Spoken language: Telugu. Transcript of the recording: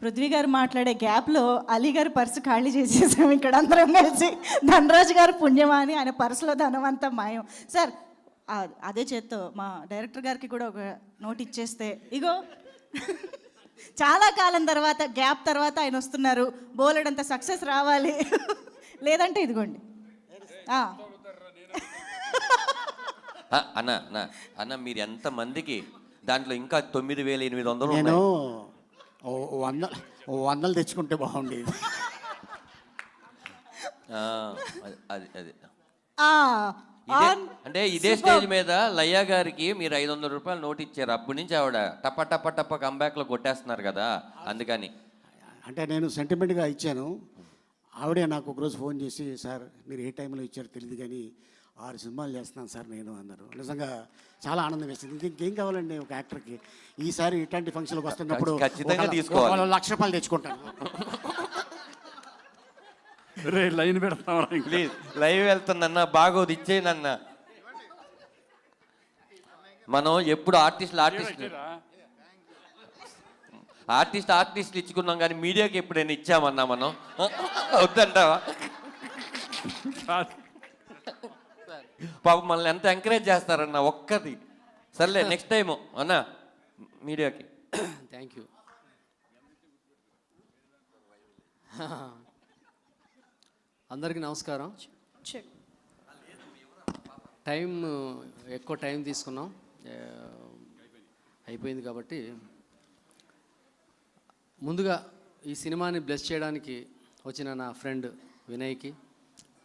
పృథ్వీ గారు మాట్లాడే గ్యాప్లో అలీ గారి పర్సు ఖాళీ చేసేసాం ఇక్కడ అందరం కలిసి. ధనరాజు గారు పుణ్యమా అని ఆయన పర్సులో ధనం అంతా మాయం. సార్ అదే చేత్తో మా డైరెక్టర్ గారికి కూడా ఒక నోట్ ఇచ్చేస్తే, ఇగో చాలా కాలం తర్వాత గ్యాప్ తర్వాత ఆయన వస్తున్నారు, బోలెడంత సక్సెస్ రావాలి, లేదంటే ఇదిగోండి. అన్న అన్న అన్న మీరు ఎంతమందికి దాంట్లో ఇంకా 9,800 నేను వందలు తెచ్చుకుంటే బాగుండేది. అది అది ఆ అంటే ఇదే స్టేజ్ మీద లయ్య గారికి మీరు 500 రూపాయలు నోట్ ఇచ్చారు. అప్పటి నుంచి ఆవిడ టప్ప టప్ప టప్ప కంబ్యాక్లో కొట్టేస్తున్నారు కదా, అందుకని. అంటే నేను సెంటిమెంట్గా ఇచ్చాను. ఆవిడే నాకు ఒకరోజు ఫోన్ చేసి, సార్ మీరు ఏ టైంలో ఇచ్చారో తెలియదు కానీ 6 సినిమాలు చేస్తున్నాను సార్ నేను అన్నారు. నిజంగా చాలా ఆనందం వేసింది. ఇంకేం కావాలండి ఒక యాక్టర్కి. ఈసారి ఇట్లాంటి ఫంక్షన్కి వస్తున్నప్పుడు ఖచ్చితంగా తీసుకోవాలి. 1,00,000 రూపాయలు తెచ్చుకుంటాను. లైన్ పెడతాం ప్లీజ్, లైవ్ వెళ్తుందన్న, బాగోదు ఇచ్చేయనన్న. మనం ఎప్పుడు ఆర్టిస్టులు ఇచ్చుకున్నాం కానీ మీడియాకి ఎప్పుడైనా ఇచ్చామన్నా మనం? వద్దంటావా? పాప మనల్ని ఎంత ఎంకరేజ్ చేస్తారన్న ఒక్కది. సర్లే నెక్స్ట్ టైము అన్న మీడియాకి. Thank you. అందరికీ నమస్కారం. ఎక్కువ టైం తీసుకున్నాం, అయిపోయింది కాబట్టి ముందుగా ఈ సినిమాని బ్లెస్ చేయడానికి వచ్చిన నా ఫ్రెండ్ వినయ్కి,